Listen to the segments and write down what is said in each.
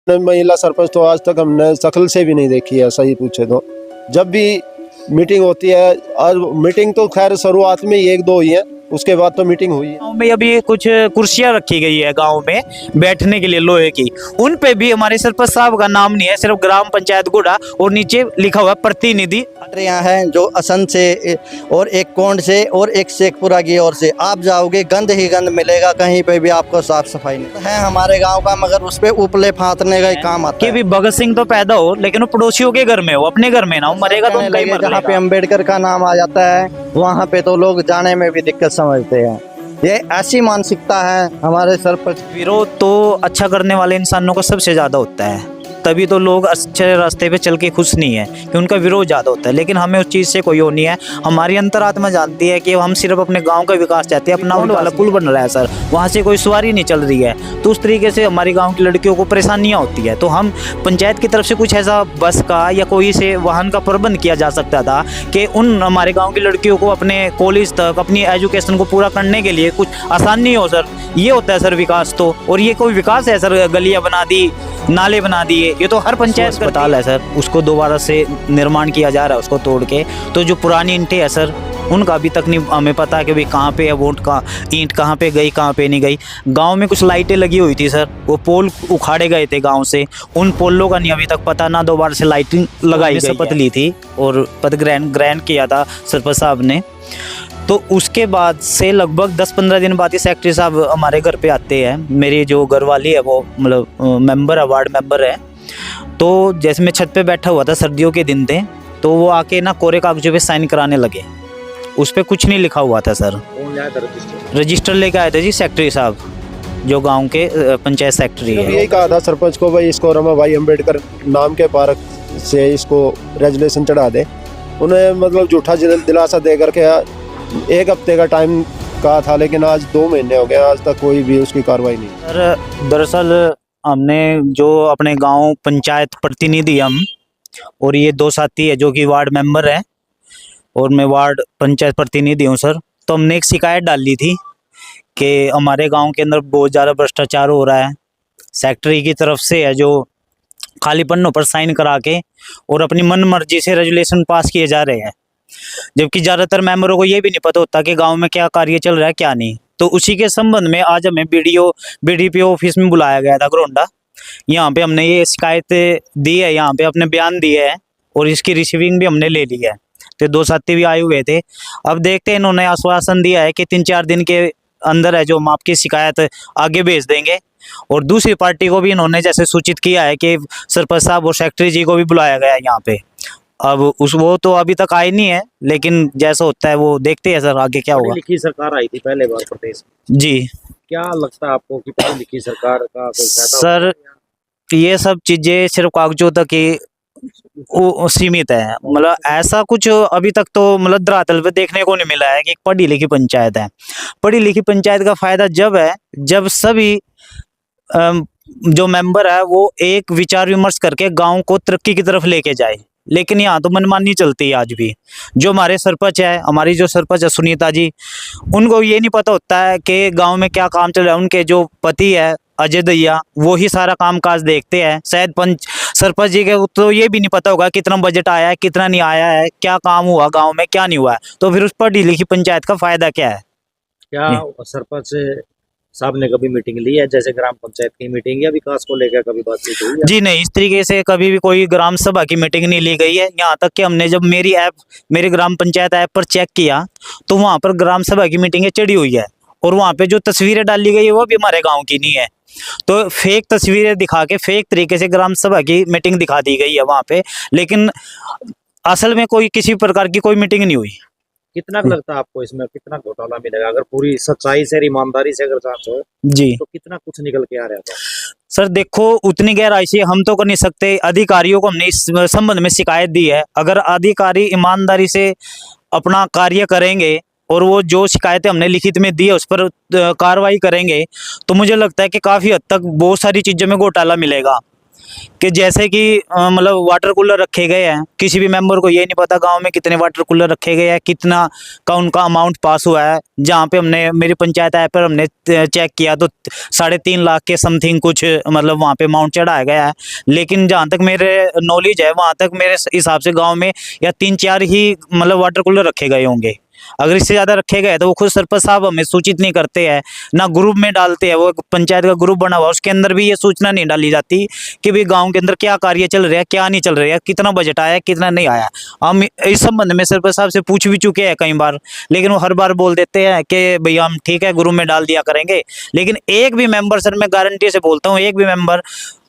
महिला सरपंच तो आज तक हमने शक्ल से भी नहीं देखी है, सही पूछे तो। जब भी मीटिंग होती है, आज मीटिंग तो खैर शुरुआत में ही एक दो ही है, उसके बाद तो मीटिंग हुई है। गाँव में अभी कुछ कुर्सियां रखी गई है गांव में बैठने के लिए लोहे की, उन पे भी हमारे सरपंच साहब का नाम नहीं है, सिर्फ ग्राम पंचायत गुड़ा और नीचे लिखा हुआ प्रतिनिधि। यहाँ हैं जो असंध से और एक कोंड से और एक शेखपुरा की ओर से आप जाओगे, गंद ही गंद मिलेगा, कहीं पे भी आपको साफ सफाई नहीं है हमारे गांव का, मगर उस पे उपले फातने का ही काम आता कि है। भी भगत सिंह तो पैदा हो लेकिन वो पड़ोसियों के घर में हो, अपने घर में ना हो, मरेगा तो उनका ही मर जहाँ पे लेगा। अम्बेडकर का नाम आ जाता है वहाँ पे तो लोग जाने में भी दिक्कत समझते हैं। ये ऐसी मानसिकता है हमारे सरपंच। विरोध तो अच्छा करने वाले इंसानों का सबसे ज्यादा होता है, तभी तो लोग अच्छे रास्ते पे चल के खुश नहीं है कि उनका विरोध ज़्यादा होता है। लेकिन हमें उस चीज़ से कोई वो नहीं है, हमारी अंतरात्मा जानती है कि हम सिर्फ अपने गांव का विकास चाहते हैं। अपना वाला पुल बन रहा है सर, वहाँ से कोई सवारी नहीं चल रही है, तो उस तरीके से हमारे गांव की लड़कियों को परेशानियाँ होती है। तो हम पंचायत की तरफ से कुछ ऐसा बस का या कोई से वाहन का प्रबंध किया जा सकता था कि उन हमारे गाँव की लड़कियों को अपने कॉलेज तक अपनी एजुकेशन को पूरा करने के लिए कुछ आसानी हो सर। ये होता है सर विकास तो, और ये कोई विकास है सर? गलियाँ बना दी, नाले बना दिए, ये तो हर पंचायत अस्पताल है सर, उसको दोबारा से निर्माण किया जा रहा है उसको तोड़ के। तो जो पुरानी ईंटें है सर, उनका अभी तक नहीं हमें पता है कि भाई कहाँ पे है वोट का ईंट, कहाँ पे गई कहाँ पे नहीं गई। गांव में कुछ लाइटें लगी हुई थी सर, वो पोल उखाड़े गए थे गांव से, उन पोलों का नहीं अभी तक पता, ना दोबारा से लाइटिंग लगाई गई। शपथ ली थी और पद ग्रहण किया था सरपंच साहब ने। तो उसके बाद से लगभग 10-15 दिन बाद ही सेक्रेटरी साहब हमारे घर पे आते हैं। मेरी जो घरवाली है वो मतलब मेंबर है, वार्ड मेंबर है। तो जैसे मैं छत पे बैठा हुआ था, सर्दियों के दिन थे, तो वो आके ना कोरे कागजों पे साइन कराने लगे। उस पर कुछ नहीं लिखा हुआ था सर। रजिस्टर लेके आए थे जी सेक्रेटरी साहब, जो गांव के पंचायत सेक्रेटरी है। यही कहा था सरपंच को, भाई इसको रमा भाई अम्बेडकर नाम के पार्क से इसको रेजुलेशन चढ़ा दे। उन्हें मतलब झूठा दिलासा दे करके एक हफ्ते का टाइम कहा था, लेकिन आज 2 महीने हो गए, आज तक कोई भी उसकी कार्रवाई नहीं। सर दरअसल हमने जो अपने गांव पंचायत प्रतिनिधि हम और ये 2 साथी है जो कि वार्ड मेंबर है और मैं वार्ड पंचायत प्रतिनिधि हूँ सर। तो हमने एक शिकायत डाली थी कि हमारे गांव के अंदर बहुत ज़्यादा भ्रष्टाचार हो रहा है। सेक्रेटरी की तरफ से है जो खाली पन्नों पर साइन करा के और अपनी मन मर्जी से रेजुलेशन पास किए जा रहे हैं, जबकि ज़्यादातर मेंबरों को ये भी नहीं पता होता कि गांव में क्या कार्य चल रहा है क्या नहीं। तो उसी के संबंध में आज हमें बीडीपीओ ऑफिस में बुलाया गया था ग्रोंडा। यहाँ पे हमने ये शिकायत दी है, यहाँ पे अपने बयान दिए हैं और इसकी रिसीविंग भी हमने ले ली है। तो 2 साथी भी आए हुए थे। अब देखते हैं, इन्होंने आश्वासन दिया है कि 3-4 दिन के अंदर है जो हम आपकी शिकायत आगे भेज देंगे। और दूसरी पार्टी को भी इन्होंने जैसे सूचित किया है कि सरपंच साहब और सेक्रेटरी जी को भी बुलाया गया है यहाँ पे। अब वो तो अभी तक आए नहीं है, लेकिन जैसा होता है वो देखते हैं सर आगे क्या होगा। लिखी सरकार आई थी पहले बार प्रदेश में, जी क्या लगता है आपको कि पहले लिखी सरकार का कोई फायदा सर? ये सब चीजें सिर्फ कागजों तक ही सीमित है, मतलब ऐसा कुछ अभी तक तो मतलब धरातल पे देखने को नहीं मिला है कि एक पढ़ी लिखी पंचायत है। पढ़ी लिखी पंचायत का फायदा जब है जब सभी जो मेंबर है वो एक विचार विमर्श करके गांव को तरक्की की तरफ लेके जाए। लेकिन यहाँ तो मनमानी चलती है आज भी। जो हमारे सरपंच है, हमारी जो सरपंच है सुनीता जी, उनको ये नहीं पता होता है कि गांव में क्या काम चल रहा है। उनके जो पति है अजय दैया, वो ही सारा काम काज देखते हैं। शायद सरपंच जी के तो ये भी नहीं पता होगा कितना बजट आया है, कितना नहीं आया है, क्या काम हुआ गाँव में, क्या नहीं हुआ है। तो फिर उस पढ़ी लिखी पंचायत का फायदा क्या है? क्या सरपंच साहब ने कभी मीटिंग ली है, जैसे ग्राम पंचायत की मीटिंग या विकास को लेकर कभी बातचीत हुई है? जी नहीं, इस तरीके से कभी भी कोई ग्राम सभा की मीटिंग नहीं ली गई है। यहाँ तक कि हमने जब मेरी ग्राम पंचायत ऐप पर चेक किया तो वहाँ पर ग्राम सभा की मीटिंगें चढ़ी हुई है और वहाँ पे जो तस्वीरें डाली गई है वो भी हमारे गाँव की नहीं है। तो फेक तस्वीरें दिखा के फेक तरीके से ग्राम सभा की मीटिंग दिखा दी गई है वहाँ पे, लेकिन असल में कोई किसी प्रकार की कोई मीटिंग नहीं हुई। कितना लगता है आपको इसमें कितना घोटाला मिलेगा अगर पूरी सच्चाई से ईमानदारी से अगर जांच हो जी, तो कितना कुछ निकल के आ रहा था? सर देखो, उतनी गहराई से हम तो कर नहीं सकते। अधिकारियों को हमने इस संबंध में शिकायत दी है। अगर अधिकारी ईमानदारी से अपना कार्य करेंगे और वो जो शिकायतें हमने लिखित में दी है उस पर कार्रवाई करेंगे तो मुझे लगता है कि काफ़ी हद तक बहुत सारी चीज़ों में घोटाला मिलेगा। कि जैसे कि मतलब वाटर कूलर रखे गए हैं, किसी भी मेंबर को ये नहीं पता गांव में कितने वाटर कूलर रखे गए हैं, कितना का उनका अमाउंट पास हुआ है। जहाँ पे हमने मेरी पंचायत ऐप पर हमने चेक किया तो 3.5 लाख के समथिंग कुछ मतलब वहाँ पे अमाउंट चढ़ाया गया है। लेकिन जहाँ तक मेरे नॉलेज है वहाँ तक मेरे हिसाब से गाँव में या 3-4 ही मतलब वाटर कूलर रखे गए होंगे। अगर इससे ज़्यादा रखे गए तो वो खुद सरपंच साहब हमें सूचित नहीं करते हैं, ना ग्रुप में डालते हैं। वो पंचायत का ग्रुप बना हुआ उसके अंदर भी ये सूचना नहीं डाली जाती कि भाई गांव के अंदर क्या कार्य चल रहा है, क्या नहीं चल रहा है, कितना बजट आया, कितना नहीं आया। हम इस संबंध में सरपंच साहब से पूछ भी चुके हैं कई बार, लेकिन वो हर बार बोल देते हैं कि भैया हम ठीक है ग्रुप में डाल दिया करेंगे। लेकिन एक भी मेंबर, सर मैं गारंटी से बोलता हूँ, एक भी मेंबर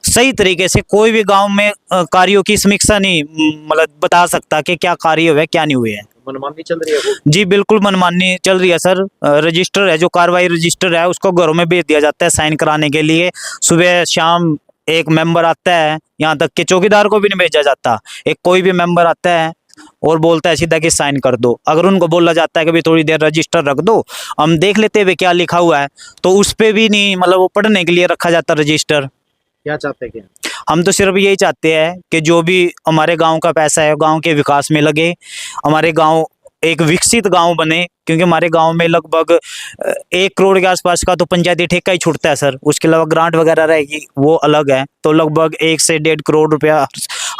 सही तरीके से कोई भी गांव में कार्यों की समीक्षा नहीं मतलब बता सकता कि क्या कार्य हुए क्या नहीं हुए हैं। मनमानी चल रही है वो। जी बिल्कुल मनमानी चल रही है सर। रजिस्टर है, जो कार्रवाई रजिस्टर है उसको घरों में भेज दिया जाता है साइन कराने के लिए। सुबह शाम एक मेंबर आता है, यहाँ तक कि चौकीदार को भी नहीं भेजा जाता। एक कोई भी मेंबर आता है और बोलता है सीधा कि साइन कर दो। अगर उनको बोला जाता है कि भाई थोड़ी देर रजिस्टर रख दो, हम देख लेते हैं क्या लिखा हुआ है, तो उस पर भी नहीं मतलब वो पढ़ने के लिए रखा जाता रजिस्टर। क्या चाहते हैं क्या? हम तो सिर्फ यही चाहते हैं कि जो भी हमारे गांव का पैसा है गांव के विकास में लगे, हमारे गांव एक विकसित गांव बने। क्योंकि हमारे गांव में लगभग 1 करोड़ के आसपास का तो पंचायती ठेका ही छूटता है सर। उसके अलावा ग्रांट वगैरह रहेगी वो अलग है। तो लगभग 1 से 1.5 करोड़ रुपया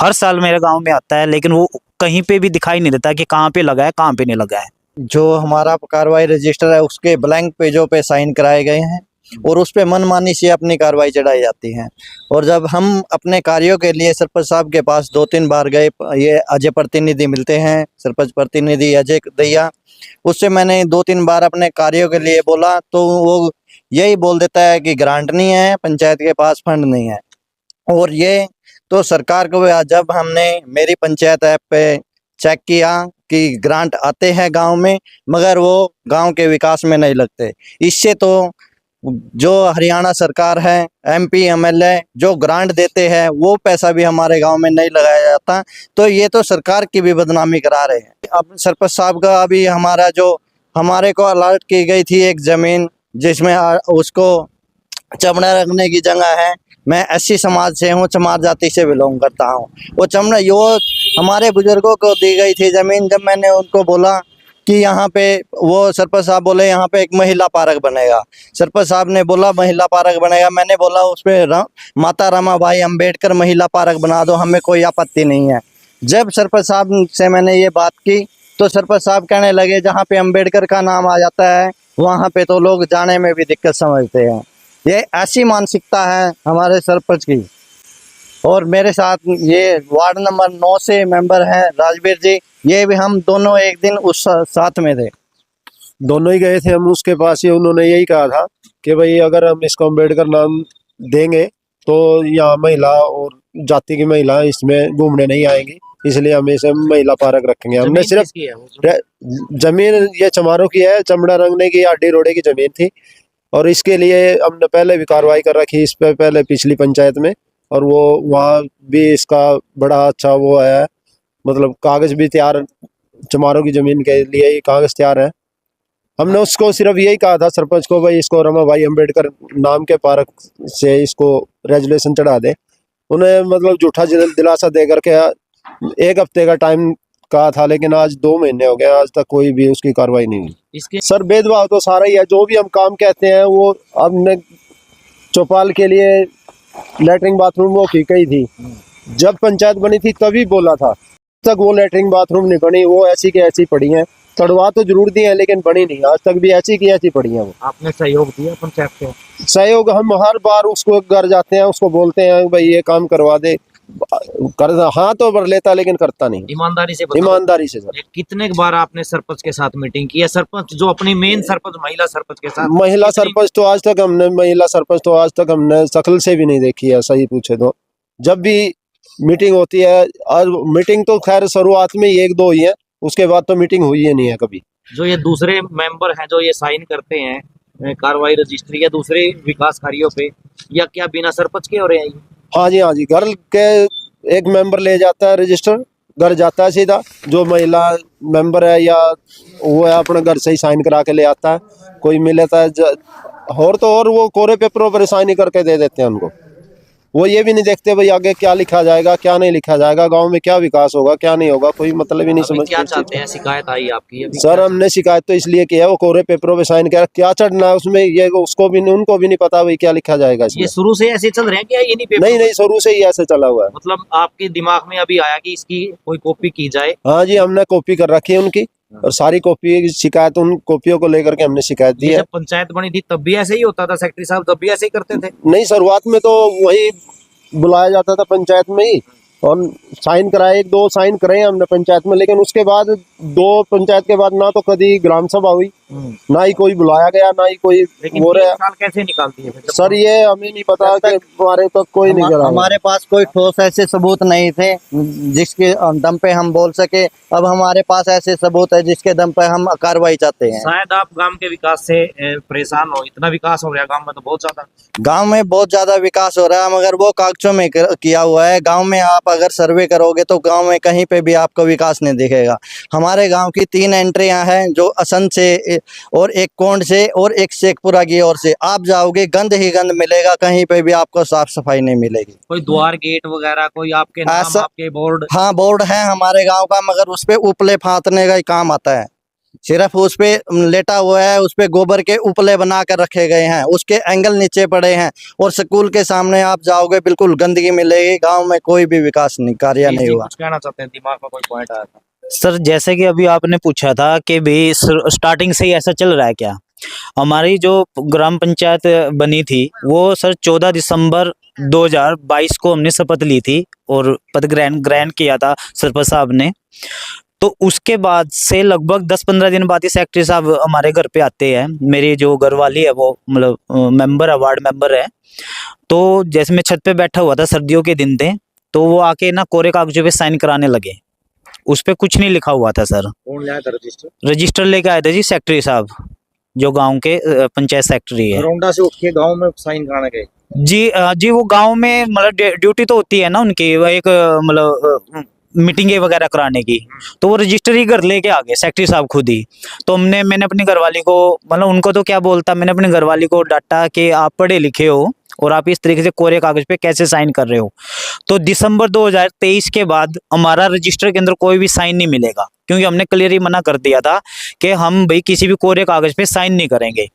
हर साल मेरे गाँव में आता है, लेकिन वो कहीं पे भी दिखाई नहीं देता कि कहाँ पे लगा है कहाँ पे नहीं लगा है। जो हमारा कार्रवाई रजिस्टर है उसके ब्लैंक पेजों पे साइन कराए गए हैं और उस पे मनमानी से अपनी कार्रवाई चढ़ाई जाती है। और जब हम अपने कार्यों के लिए सरपंच साहब के पास 2-3 बार गए, ये अजय प्रतिनिधि मिलते हैं, सरपंच प्रतिनिधि अजय दैया, उससे मैंने 2-3 बार अपने कार्यों के लिए बोला तो वो यही बोल देता है कि ग्रांट नहीं है, पंचायत के पास फंड नहीं है। और ये तो सरकार को जब हमने मेरी पंचायत ऐप पे चेक किया कि ग्रांट आते हैं गांव में मगर वो गांव के विकास में नहीं लगते। इससे तो जो हरियाणा सरकार है, MP MLA जो ग्रांट देते हैं वो पैसा भी हमारे गांव में नहीं लगाया जाता। तो ये तो सरकार की भी बदनामी करा रहे हैं। अब सरपंच साहब का अभी हमारा जो हमारे को अलर्ट की गई थी एक ज़मीन जिसमें उसको चमड़ा रखने की जगह है। मैं SC समाज से हूँ, चमार जाति से बिलोंग करता हूँ। वो चमड़ा यो हमारे बुजुर्गों को दी गई थी ज़मीन। जब मैंने उनको बोला कि यहाँ पे, वो सरपंच साहब बोले यहाँ पे एक महिला पार्क बनेगा। सरपंच साहब ने बोला महिला पार्क बनेगा। मैंने बोला उस पर माता रमाबाई अंबेडकर महिला पार्क बना दो, हमें कोई आपत्ति नहीं है। जब सरपंच साहब से मैंने ये बात की तो सरपंच साहब कहने लगे जहाँ पे अंबेडकर का नाम आ जाता है वहाँ पे तो लोग जाने में भी दिक्कत समझते हैं। ये ऐसी मानसिकता है हमारे सरपंच की। और मेरे साथ ये वार्ड नंबर 9 से मेंबर हैं राजवीर जी, ये भी हम दोनों एक दिन उस साथ में थे। दोनों ही गए थे हम उसके पास ही। उन्होंने यही कहा था कि भाई अगर हम इसको अम्बेडकर नाम देंगे तो यहाँ महिला और जाति की महिला इसमें घूमने नहीं आएंगी, इसलिए हम इसे महिला पार्क रखेंगे। हमने जमीन सिर्फ किसकी है वो? जमीन ये चमारों की है, चमड़ा रंगने की आडी रोडे की जमीन थी। और इसके लिए हमने पहले भी कार्रवाई कर रखी इस पे पहले पिछली पंचायत में, और वो वहाँ भी इसका बड़ा अच्छा वो आया है, मतलब कागज भी तैयार, चमारों की जमीन के लिए ही कागज तैयार है। हमने उसको सिर्फ यही कहा था सरपंच को, भाई इसको रमाबाई अंबेडकर नाम के पार्क से इसको रेजुलेशन चढ़ा दे। उन्हें मतलब झूठा दिलासा दे करके 1 हफ्ते का टाइम कहा था, लेकिन आज 2 महीने हो गए, आज तक कोई भी उसकी कार्रवाई नहीं हुई। इसके सर भेदभाव तो सारा ही है। जो भी हम काम कहते हैं वो हमने चौपाल के लिए लैट्रिन बाथरूम वो की गई थी, जब पंचायत बनी थी तभी बोला था। तक वो लैट्रिन बाथरूम नहीं बनी, वो ऐसी की ऐसी पड़ी हैं। तड़वा तो जरूर दी है लेकिन बनी नहीं, आज तक भी ऐसी की ऐसी पड़ी हैं। वो आपने सहयोग दिया पंचायत को? सहयोग हम हर बार उसको घर जाते हैं, उसको बोलते हैं भाई ये काम करवा दे, कर हाँ तो भर लेता लेकिन करता नहीं। ईमानदारी से बताओ। ईमानदारी से सर। कितने बार आपने सरपंच के साथ मीटिंग की है? सरपंच जो अपनी मेन सरपंच महिला सरपंच के साथ? महिला सरपंच तो आज तक हमने शक्ल से भी नहीं देखी है, सही पूछे तो। जब भी मीटिंग होती है, और मीटिंग तो खैर शुरुआत में ही 1-2 ही है, उसके बाद तो मीटिंग हुई ही नहीं है कभी। जो ये दूसरे मेंबर हैं जो ये साइन करते हैं कार्रवाई रजिस्ट्री या दूसरे विकास कार्यों पे, या क्या बिना सरपंच के हो रहे हैं? हाँ जी घर के एक मेंबर ले जाता है रजिस्टर, घर जाता है सीधा, जो महिला मेंबर है या वो है अपने घर से ही साइन करा के ले आता है। कोई मिल लेता है और तो और वो कोरे पेपरों पर साइन करके दे देते हैं उनको। वो ये भी नहीं देखते भाई आगे क्या लिखा जाएगा क्या नहीं लिखा जाएगा, गांव में क्या विकास होगा क्या नहीं होगा, कोई मतलब ही नहीं अभी समझते क्या इस चीज़ चाहते का। हैं, शिकायत आई आपकी अभी? सर हमने शिकायत तो इसलिए की है, वो कोरे पेपरों पे साइन किया, क्या चढ़ना है उसमें ये उसको भी उनको भी नहीं पता भाई क्या लिखा जाएगा ये इसमें। शुरू से ऐसे चल रहे हैं क्या, ये नहीं पेपर? नहीं नहीं, शुरू से ही ऐसे चला हुआ है। मतलब आपके दिमाग में अभी आया कि इसकी कोई कॉपी की जाए? हाँ जी, हमने कॉपी कर रखी है उनकी, और सारी कॉपी शिकायत उन कॉपियों को लेकर के हमने शिकायत दी ये है। जब पंचायत बनी थी तब भी ऐसे ही होता था सेक्रेटरी साहब, तब भी ऐसे ही करते थे? नहीं, शुरुआत में तो वही बुलाया जाता था पंचायत में ही, और साइन कराए, 1-2 साइन कराए हमने पंचायत में, लेकिन उसके बाद 2 पंचायत के बाद ना तो कभी ग्राम सभा हुई, ना ही कोई बुलाया गया, ना ही कोई लेकिन वो 3 रहा। साल कैसे निकाल दिए फिर? सर ये हमें नहीं पता कि हमारे तक कोई नहीं करा। हमारे पास कोई ठोस ऐसे सबूत नहीं थे जिसके दम पे हम बोल सके। अब हमारे पास ऐसे सबूत है जिसके दम पे हम कार्रवाई चाहते हैं। शायद आप गांव के विकास से परेशान हो, इतना विकास हो गया गांव में तो बहुत ज्यादा। गांव में बहुत ज्यादा विकास हो रहा है, मगर वो कागजों में किया हुआ है। गांव में आप अगर सर्वे करोगे तो गांव में कहीं पे भी आपको विकास नहीं दिखेगा। हमारे गांव की 3 एंट्रियां हैं, जो असंध से और एक कोंड से और एक शेखपुरा की ओर से। आप जाओगे गंद ही गंद मिलेगा, कहीं पे भी आपको साफ सफाई नहीं मिलेगी। कोई द्वार गेट वगैरह, कोई आपके नाम ऐसा- आपके बोर्ड? हाँ, बोर्ड है हमारे गांव का, मगर उस पे उपले फातने का ही काम आता है। सिर्फ उस पे लेटा हुआ है, उस पे गोबर के उपले बना कर रखे गए हैं, उसके एंगल नीचे पड़े हैं। और स्कूल के सामने आप जाओगे बिल्कुल गंदगी मिलेगी। गांव में कोई भी विकास नहीं, कार्य नहीं हुआ। कुछ कहना चाहते हैं, दिमाग में कोई पॉइंट आया था? सर जैसे कि अभी आपने पूछा था कि भी स्टार्टिंग से ही ऐसा चल रहा है क्या, हमारी जो ग्राम पंचायत बनी थी वो सर 14 दिसंबर 2022 को हमने शपथ ली थी और पद ग्रहण किया था सरपंच साहब ने। तो उसके बाद से लगभग 10-15 दिन बाद ही सेक्रेटरी साहब हमारे घर पे आते हैं। मेरी जो घरवाली है वो मतलब मेंबर है, वार्ड मेंबर है। तो जैसे मैं छत पे बैठा हुआ था, सर्दियों के दिन थे, तो वो आके ना कोरे कागजों पे साइन कराने लगे। उस पे कुछ नहीं लिखा हुआ था सर। कौन लाया था रजिस्टर? रजिस्टर लेके आए थे जी सेक्रेटरी साहब, जो गांव के पंचायत सेक्रेटरी है। घरौंडा से उठ के गांव में साइन कराने गए? जी वो गांव में मतलब ड्यूटी तो होती है ना उनकी, वो एक मतलब मीटिंगें वगैरह कराने की, तो वो रजिस्टर ही घर लेके आ गए सेक्रेटरी साहब खुद ही। तो मैंने अपनी घरवाली को, मतलब उनको तो क्या बोलता, मैंने अपनी घरवाली को डांटा कि आप पढ़े लिखे हो और आप इस तरीके से कोरे कागज पे कैसे साइन कर रहे हो। तो दिसंबर 2023 के बाद हमारा रजिस्टर के अंदर कोई भी साइन नहीं मिलेगा, क्योंकि हमने क्लियर ही मना कर दिया था कि हम भाई किसी भी कोरे कागज पे साइन नहीं करेंगे।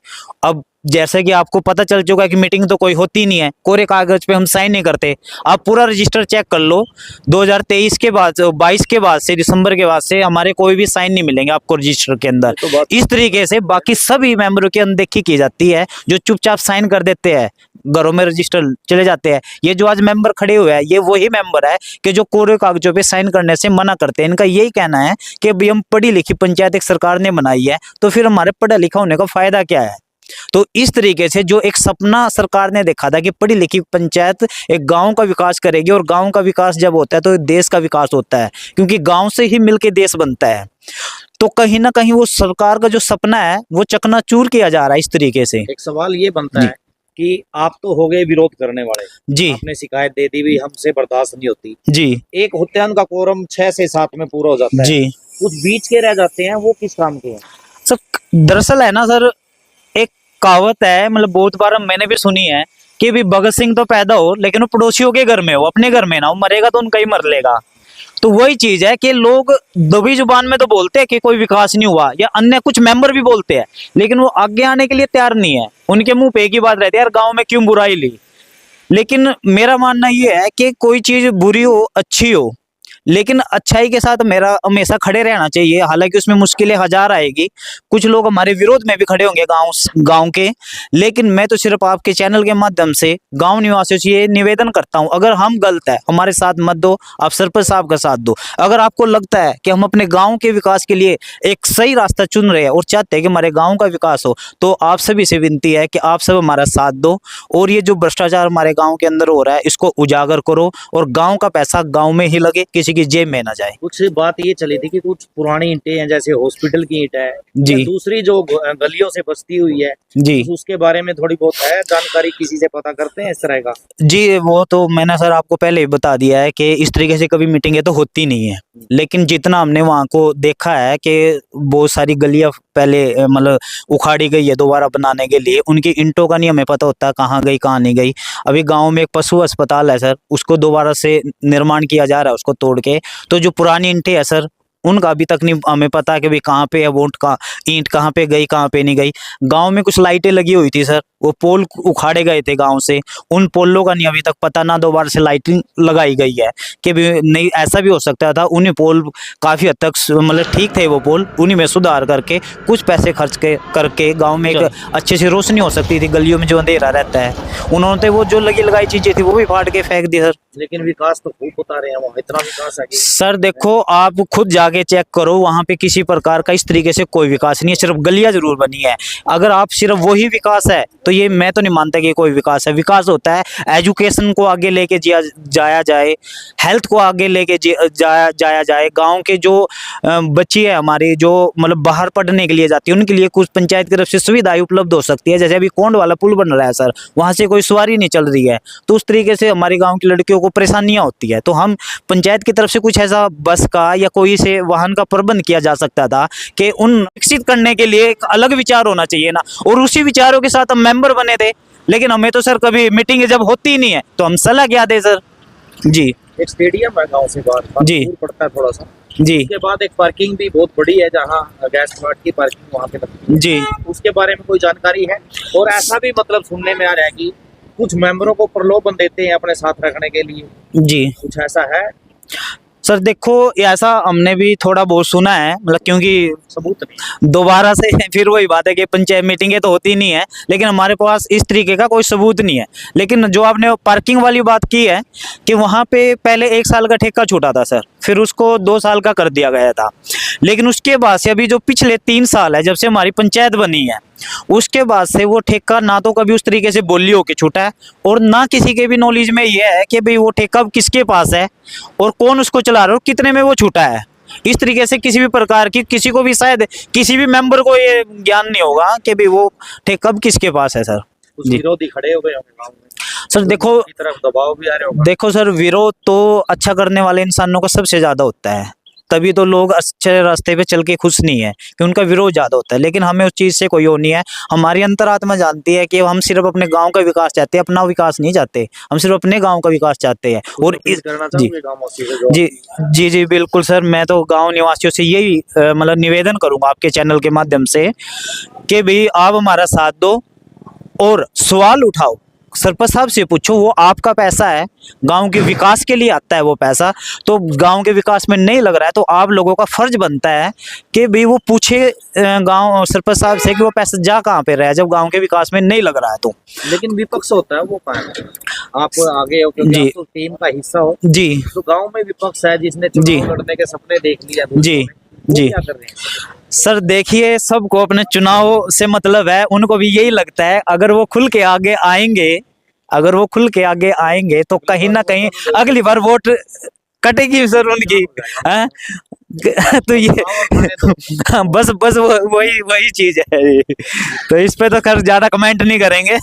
अब जैसे कि आपको पता चल चुका है कि मीटिंग तो कोई होती नहीं है, कोरे कागज पे हम साइन नहीं करते। आप पूरा रजिस्टर चेक कर लो, 2023 के बाद 22 के बाद से, दिसंबर के बाद से हमारे कोई भी साइन नहीं मिलेंगे आपको रजिस्टर के अंदर। इस तरीके से बाकी सभी मेंबरों की अनदेखी की जाती है, जो चुपचाप साइन कर देते हैं, घरों में रजिस्टर चले जाते हैं। ये जो आज मेंबर खड़े हुए हैं, ये वही मेंबर है कि जो कोरे कागजों पे साइन करने से मना करते हैं। इनका यही कहना है कि भाई हम पढ़ी लिखी पंचायत एक सरकार ने बनाई है, तो फिर हमारे पढ़ा लिखा होने का फायदा क्या है। तो इस तरीके से जो एक सपना सरकार ने देखा था कि पढ़ी लिखी पंचायत एक गांव का विकास करेगी, और गांव का विकास जब होता है तो देश का विकास होता है, क्योंकि गांव से ही मिलके देश बनता है। तो कहीं ना कहीं वो सरकार का जो सपना है वो चकनाचूर किया जा रहा है इस तरीके से। एक सवाल ये बनता है कि आप तो हो गए विरोध करने वाले जी, आपने शिकायत दे दी, भी हमसे बर्दाश्त नहीं होती। जी, एक होते हैं उनका कोरम 6 से 7 में पूरा हो जाता है, जी। कुछ बीच के रह जाते हैं, वो किस काम के हैं? सर दरअसल है ना सर, एक कहावत है, मतलब बहुत बार मैंने भी सुनी है कि भी भगत सिंह तो पैदा हो लेकिन वो पड़ोसियों के घर में हो, अपने घर में ना हो, मरेगा तो उनका ही मर लेगा। तो वही चीज है कि लोग दबी जुबान में तो बोलते हैं कि कोई विकास नहीं हुआ, या अन्य कुछ मेंबर भी बोलते हैं, लेकिन वो आगे आने के लिए तैयार नहीं है। उनके मुंह पे एक ही बात रहती है, यार गांव में क्यों बुराई ली। लेकिन मेरा मानना ये है कि कोई चीज बुरी हो अच्छी हो, लेकिन अच्छाई के साथ मेरा हमेशा खड़े रहना चाहिए। हालांकि उसमें मुश्किलें हजार आएगी, कुछ लोग हमारे विरोध में भी खड़े होंगे गांव के, लेकिन मैं तो सिर्फ आपके चैनल के माध्यम से गांव निवासियों से ये निवेदन करता हूं, अगर हम गलत है हमारे साथ मत दो, आप सरपंच साहब का साथ दो। अगर आपको लगता है कि हम अपने गाँव के विकास के लिए एक सही रास्ता चुन रहे हैं और चाहते हैं कि हमारे गाँव का विकास हो, तो आप सभी से विनती है कि आप सब हमारा साथ दो, और ये जो भ्रष्टाचार हमारे गाँव के अंदर हो रहा है इसको उजागर करो, और गाँव का पैसा गाँव में ही लगे, किसी की जेब में ना जाए। कुछ बात ये चली थी कि कुछ पुरानी ईंटें हैं, जैसे हॉस्पिटल की ईंट है जी। या दूसरी जो गलियों से बसती हुई है, जी, उसके बारे में थोड़ी बहुत है जानकारी, किसी से पता करते हैं इस तरह का? जी वो तो मैंने सर आपको पहले ही बता दिया है कि इस तरीके से कभी मीटिंगें तो होती नहीं है, लेकिन जितना हमने वहाँ को देखा है कि बहुत सारी गलियाँ पहले मतलब उखाड़ी गई है दोबारा बनाने के लिए, उनकी ईंटों का नहीं हमें पता होता कहाँ गई कहाँ नहीं गई। अभी गांव में एक पशु अस्पताल है सर, उसको दोबारा से निर्माण किया जा रहा है उसको तोड़ के। तो जो पुरानी ईंटें है सर, उनका अभी तक नहीं हमें पता है कि भाई कहाँ पे है वो ईंट कहाँ पे गई कहाँ पे नहीं गई। गांव में कुछ लाइटें लगी हुई थी सर, वो पोल उखाड़े गए थे गांव से, उन पोलों का नहीं अभी तक पता, ना दोबारा से लाइटिंग लगाई गई है कि भी नहीं। ऐसा भी हो सकता था उन्हीं पोल काफ़ी हद तक मतलब ठीक थे वो पोल, उन्हीं में सुधार करके कुछ पैसे खर्च करके गाँव में एक अच्छे से रोशनी हो सकती थी गलियों में जो अंधेरा रहता है। उन्होंने वो जो लगी लगाई चीज़ें थी वो भी फाड़ के फेंक दी सर। लेकिन विकास तो खूब बता रहे हैं, वहाँ इतना विकास है कि सर देखो आप खुद जाके चेक करो, वहाँ पे किसी प्रकार का इस तरीके से कोई विकास नहीं है, सिर्फ गलियां जरूर बनी है। अगर आप सिर्फ वही विकास है तो ये मैं तो नहीं मानता कि कोई विकास है। विकास होता है एजुकेशन को आगे लेके जाया जाए, हेल्थ को आगे लेके जाया जाए। गांव के जो बच्चे हैं हमारे जो मतलब बाहर पढ़ने के लिए जाती है, उनके लिए कुछ पंचायत की तरफ से सुविधाएं उपलब्ध हो सकती है। जैसे अभी कोंड वाला पुल बन रहा है सर, वहाँ से कोई सवारी नहीं चल रही है, तो उस तरीके से हमारे गाँव की लड़कियों को परेशानियाँ होती है। तो हम पंचायत की तरफ से कुछ ऐसा बस का या कोई से वाहन का प्रबंध किया जा सकता था कि उन विकसित करने के लिए एक अलग विचार होना चाहिए ना, और उसी विचारों के साथ हम मेंबर बने थे। लेकिन हमें तो सर कभी मीटिंग जब होती ही नहीं है तो हम सलाह क्या दे सर। जी एक स्टेडियम है गाँव से बाहर, जी दूर पड़ता है थोड़ा सा। जी उसके बाद एक पार्किंग भी बहुत बड़ी है जहाँ गैस प्लांट की पार्किंग वहाँ पे लगती है। जी उसके बारे में कोई जानकारी है? और ऐसा भी मतलब सुनने में आ रहा है कि कुछ मेंबरों को प्रलोभन देते हैं अपने साथ रखने के लिए, जी कुछ ऐसा है? सर देखो ऐसा हमने भी थोड़ा बहुत सुना है, मतलब क्योंकि सबूत नहीं। दोबारा से फिर वही बात है कि पंचायत मीटिंगें तो होती नहीं है, लेकिन हमारे पास इस तरीके का कोई सबूत नहीं है। लेकिन जो आपने पार्किंग वाली बात की है कि वहाँ पे पहले 1 साल का ठेका छूटा था सर, फिर उसको 2 साल का कर दिया गया था। लेकिन उसके बाद से अभी जो पिछले 3 साल है जब से हमारी पंचायत बनी है, उसके बाद से वो ठेका ना तो कभी उस तरीके से बोली होके छूटा है, और ना किसी के भी नॉलेज में ये है कि भाई वो ठेका किसके पास है और कौन उसको चला रहा है और कितने में वो छूटा है। इस तरीके से किसी भी प्रकार की किसी को भी शायद किसी भी मेंबर को ये ज्ञान नहीं होगा कि भाई वो ठेका किसके पास है सर। कुछ विरोधी खड़े हो गए होंगे गाँव में, सर देखो की तरफ दबाव भी आ रहे होगा। देखो सर, विरोध तो अच्छा करने वाले इंसानों का सबसे ज्यादा होता है, तभी तो लोग अच्छे रास्ते पे चल के खुश नहीं है कि उनका विरोध ज्यादा होता है। लेकिन हमें उस चीज से कोई वो नहीं है, हमारी अंतरात्मा जानती है कि हम सिर्फ अपने गांव का विकास चाहते हैं, अपना विकास नहीं चाहते, हम सिर्फ अपने गांव का विकास चाहते हैं। और इस जी जी जी जी बिल्कुल सर, मैं तो गांव निवासियों से यही मतलब निवेदन करूंगा आपके चैनल के माध्यम से कि भाई आप हमारा साथ दो और सवाल उठाओ, सरपंच साहब से पूछो, वो आपका पैसा है, गांव के विकास के लिए आता है वो पैसा, तो गांव के विकास में नहीं लग रहा है तो आप लोगों का फर्ज बनता है कि भाई वो पूछे गांव सरपंच साहब से कि वो पैसा जा कहाँ पे रहा है जब गांव के विकास में नहीं लग रहा है तो। लेकिन विपक्ष होता है वो कहाँ है? आप आगे हो क्योंकि आप तो टीम का हिस्सा हो जी, तो गाँव में विपक्ष है जिसने चुनाव लड़ने के सपने देख लिया जी जी क्या कर रहे हैं? सर देखिए, सबको अपने चुनाव से मतलब है, उनको भी यही लगता है अगर वो खुल के आगे आएंगे, अगर वो खुल के आगे आएंगे तो कहीं ना कहीं अगली बार वोट कटेगी सर उनकी। हैं तो ये बस वही चीज है। तो इस पे तो खैर ज्यादा कमेंट नहीं करेंगे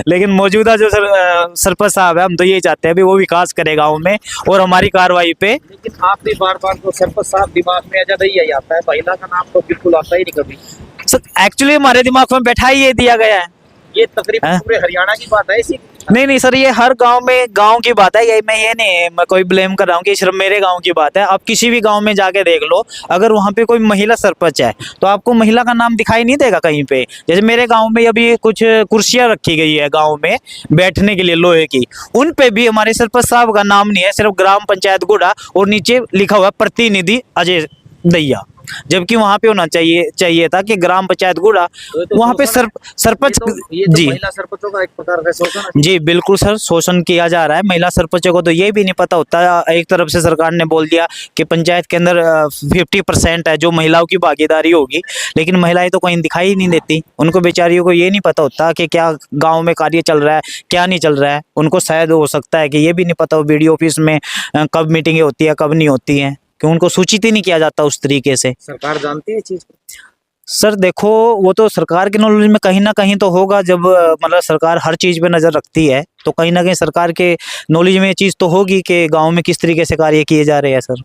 लेकिन मौजूदा जो सरपंच साहब है, हम तो यही चाहते हैं भी वो विकास करे गाँव में और हमारी कार्रवाई पे। लेकिन आप भी बार बार तो सरपंच साहब दिमाग में ज्यादा ही आता है, महिला का नाम तो बिल्कुल आता ही नहीं कभी। सर एक्चुअली हमारे दिमाग में बैठा ही ये दिया गया है, ये तकरीबन पूरे हरियाणा की बात है इसी। नहीं सर, ये हर गांव में गांव की बात है, ये मैं कोई ब्लेम कर रहा हूँ कि सिर्फ मेरे गांव की बात है। आप किसी भी गांव में जाके देख लो, अगर वहाँ पे कोई महिला सरपंच है तो आपको महिला का नाम दिखाई नहीं देगा कहीं पे। जैसे मेरे गांव में अभी कुछ कुर्सियां रखी गई है गांव में बैठने के लिए लोहे की, उन पे भी हमारे सरपंच साहब का नाम नहीं है, सिर्फ ग्राम पंचायत गुड़ा और नीचे लिखा हुआ प्रतिनिधि अजय दैया, जबकि वहाँ पे होना चाहिए था कि ग्राम पंचायत गुड़ा, वहाँ पे सरपंच जी महिला सरपंचों का एक प्रकार का शोषण है। जी बिल्कुल सर, शोषण किया जा रहा है महिला सरपंचों को। तो ये भी नहीं पता होता, एक तरफ से सरकार ने बोल दिया कि पंचायत के अंदर 50% है जो महिलाओं की भागीदारी होगी, लेकिन महिलाएं तो कहीं दिखाई नहीं देती, उनको बेचारियों को ये नहीं पता होता कि क्या गाँव में कार्य चल रहा है क्या नहीं चल रहा है। उनको शायद हो सकता है कि ये भी नहीं पता हो बीडीओ ऑफिस में कब मीटिंगें होती है कब नहीं होती हैं, कि उनको सूचित ही नहीं किया जाता उस तरीके से। सरकार जानती है चीज? सर देखो, वो तो सरकार के नॉलेज में कहीं ना कहीं तो होगा, जब मतलब सरकार हर चीज पे नजर रखती है तो कहीं ना कहीं सरकार के नॉलेज में ये चीज तो होगी कि गांव में किस तरीके से कार्य किए जा रहे हैं सर।